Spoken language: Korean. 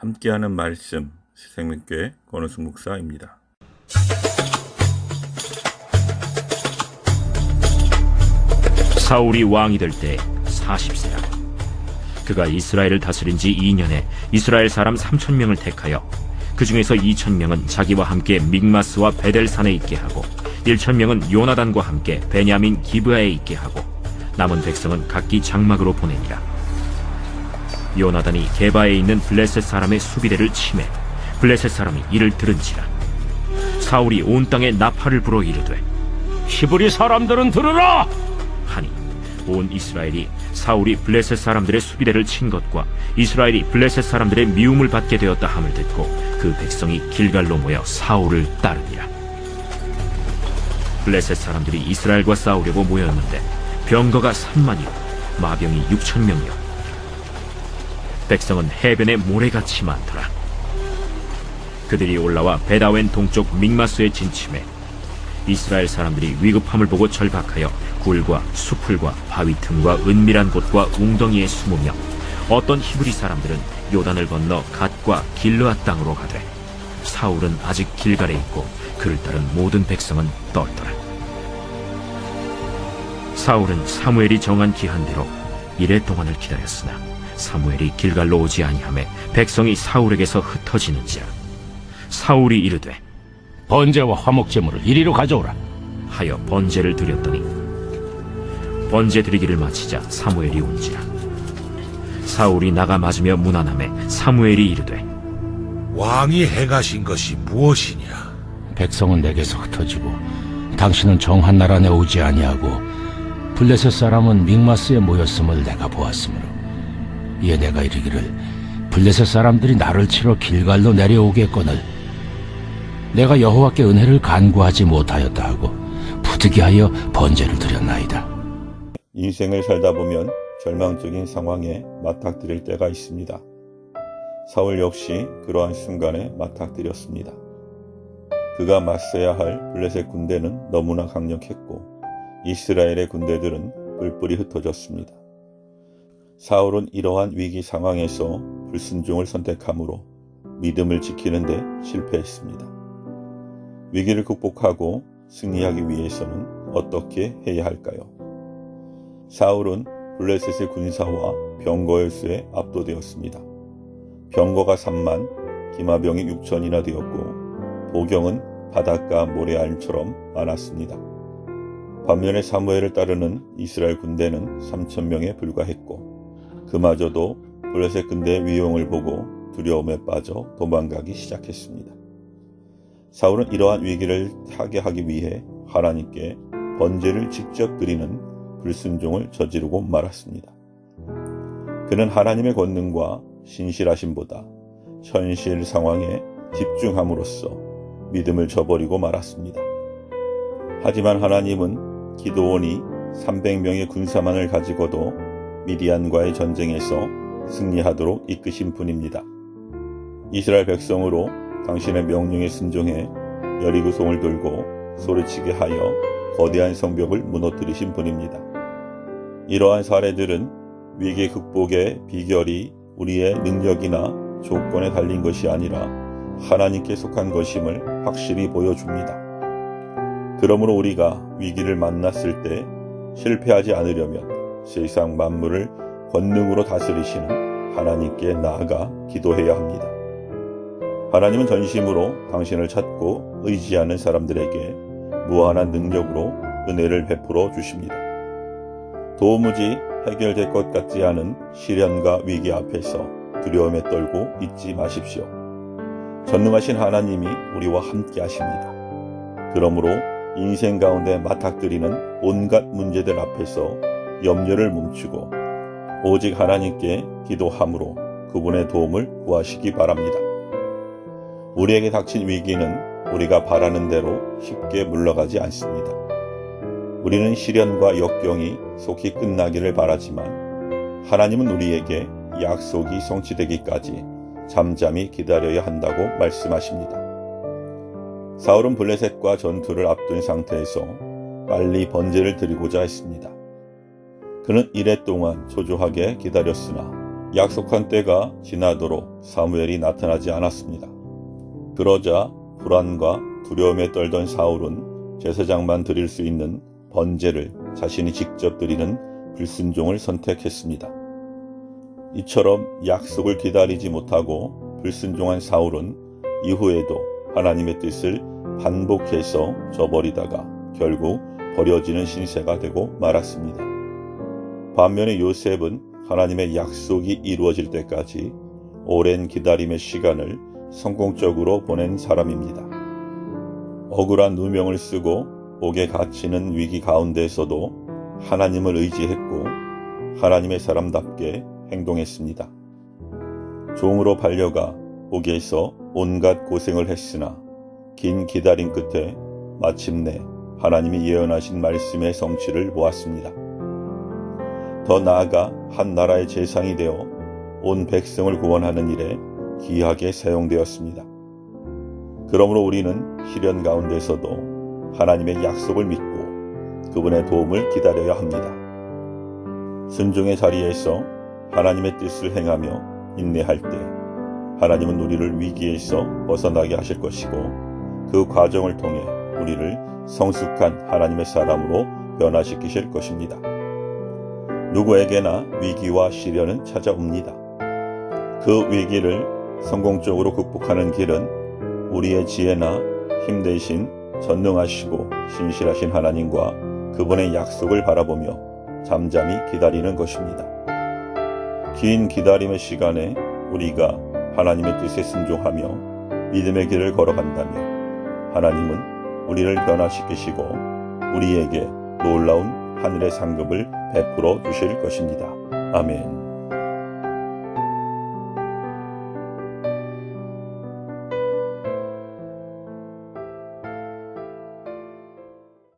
함께하는 말씀 새생명교회 권우숙 목사입니다. 사울이 왕이 될 때 40세라. 그가 이스라엘을 다스린 지 2년에 이스라엘 사람 3,000명을 택하여 그 중에서 2,000명은 자기와 함께 믹마스와 베델산에 있게 하고 1,000명은 요나단과 함께 베냐민 기브아에 있게 하고 남은 백성은 각기 장막으로 보내니라. 요나단이 게바에 있는 블레셋 사람의 수비대를 치매 블레셋 사람이 이를 들은지라. 사울이 온 땅에 나팔을 불어 이르되 히브리 사람들은 들으라! 하니 온 이스라엘이 사울이 블레셋 사람들의 수비대를 친 것과 이스라엘이 블레셋 사람들의 미움을 받게 되었다 함을 듣고 그 백성이 길갈로 모여 사울을 따르니라. 블레셋 사람들이 이스라엘과 싸우려고 모였는데 병거가 3만이요 마병이 6,000명이요 백성은 해변에 모래같이 많더라. 그들이 올라와 베다웬 동쪽 믹마스에 진침해 이스라엘 사람들이 위급함을 보고 절박하여 굴과 수풀과 바위 틈과 은밀한 곳과 웅덩이에 숨으며 어떤 히브리 사람들은 요단을 건너 갓과 길르앗 땅으로 가되 사울은 아직 길갈에 있고 그를 따른 모든 백성은 떨더라. 사울은 사무엘이 정한 기한대로 이레 동안을 기다렸으나 사무엘이 길갈로 오지 아니하매 백성이 사울에게서 흩어지는지라. 사울이 이르되 번제와 화목제물을 이리로 가져오라. 하여 번제를 드렸더니 번제 드리기를 마치자 사무엘이 온지라. 사울이 나가 맞으며 문안하매 사무엘이 이르되 왕이 행하신 것이 무엇이냐? 백성은 내게서 흩어지고 당신은 정한 나라 내 오지 아니하고 블레셋 사람은 믹마스에 모였음을 내가 보았으므로 이에 내가 이르기를 블레셋 사람들이 나를 치러 길갈로 내려오겠거늘 내가 여호와께 은혜를 간구하지 못하였다 하고 부득이하여 번제를 드렸나이다. 인생을 살다 보면 절망적인 상황에 맞닥뜨릴 때가 있습니다. 사울 역시 그러한 순간에 맞닥뜨렸습니다. 그가 맞서야 할 블레셋 군대는 너무나 강력했고 이스라엘의 군대들은 뿔뿔이 흩어졌습니다. 사울은 이러한 위기 상황에서 불순종을 선택함으로 믿음을 지키는 데 실패했습니다. 위기를 극복하고 승리하기 위해서는 어떻게 해야 할까요? 사울은 블레셋의 군사와 병거의 수에 압도되었습니다. 병거가 3만, 기마병이 6천이나 되었고 보경은 바닷가 모래알처럼 많았습니다. 반면에 사무엘을 따르는 이스라엘 군대는 3,000명에 불과했고 그마저도 블레셋 군대의 위용을 보고 두려움에 빠져 도망가기 시작했습니다. 사울은 이러한 위기를 타개하기 위해 하나님께 번제를 직접 드리는 불순종을 저지르고 말았습니다. 그는 하나님의 권능과 신실하심보다 현실 상황에 집중함으로써 믿음을 저버리고 말았습니다. 하지만 하나님은 기드온이 300명의 군사만을 가지고도 미디안과의 전쟁에서 승리하도록 이끄신 분입니다. 이스라엘 백성으로 당신의 명령에 순종해 여리고성을 돌고 소리치게 하여 거대한 성벽을 무너뜨리신 분입니다. 이러한 사례들은 위기 극복의 비결이 우리의 능력이나 조건에 달린 것이 아니라 하나님께 속한 것임을 확실히 보여줍니다. 그러므로 우리가 위기를 만났을 때 실패하지 않으려면 세상 만물을 권능으로 다스리시는 하나님께 나아가 기도해야 합니다. 하나님은 전심으로 당신을 찾고 의지하는 사람들에게 무한한 능력으로 은혜를 베풀어 주십니다. 도무지 해결될 것 같지 않은 시련과 위기 앞에서 두려움에 떨고 있지 마십시오. 전능하신 하나님이 우리와 함께 하십니다. 그러므로 인생 가운데 맞닥뜨리는 온갖 문제들 앞에서 염려를 멈추고 오직 하나님께 기도함으로 그분의 도움을 구하시기 바랍니다. 우리에게 닥친 위기는 우리가 바라는 대로 쉽게 물러가지 않습니다. 우리는 시련과 역경이 속히 끝나기를 바라지만 하나님은 우리에게 약속이 성취되기까지 잠잠히 기다려야 한다고 말씀하십니다. 사울은 블레셋과 전투를 앞둔 상태에서 빨리 번제를 드리고자 했습니다. 그는 이래 동안 초조하게 기다렸으나 약속한 때가 지나도록 사무엘이 나타나지 않았습니다. 그러자 불안과 두려움에 떨던 사울은 제사장만 드릴 수 있는 번제를 자신이 직접 드리는 불순종을 선택했습니다. 이처럼 약속을 기다리지 못하고 불순종한 사울은 이후에도 하나님의 뜻을 반복해서 저버리다가 결국 버려지는 신세가 되고 말았습니다. 반면에 요셉은 하나님의 약속이 이루어질 때까지 오랜 기다림의 시간을 성공적으로 보낸 사람입니다. 억울한 누명을 쓰고 옥에 갇히는 위기 가운데에서도 하나님을 의지했고 하나님의 사람답게 행동했습니다. 종으로 팔려가 옥에서 온갖 고생을 했으나 긴 기다림 끝에 마침내 하나님이 예언하신 말씀의 성취를 보았습니다. 더 나아가 한 나라의 재상이 되어 온 백성을 구원하는 일에 귀하게 사용되었습니다. 그러므로 우리는 시련 가운데서도 하나님의 약속을 믿고 그분의 도움을 기다려야 합니다. 순종의 자리에서 하나님의 뜻을 행하며 인내할 때 하나님은 우리를 위기에서 벗어나게 하실 것이고 그 과정을 통해 우리를 성숙한 하나님의 사람으로 변화시키실 것입니다. 누구에게나 위기와 시련은 찾아옵니다. 그 위기를 성공적으로 극복하는 길은 우리의 지혜나 힘 대신 전능하시고 신실하신 하나님과 그분의 약속을 바라보며 잠잠히 기다리는 것입니다. 긴 기다림의 시간에 우리가 하나님의 뜻에 순종하며 믿음의 길을 걸어간다면 하나님은 우리를 변화시키시고 우리에게 놀라운 하늘의 상급을 베풀어 주실 것입니다. 아멘.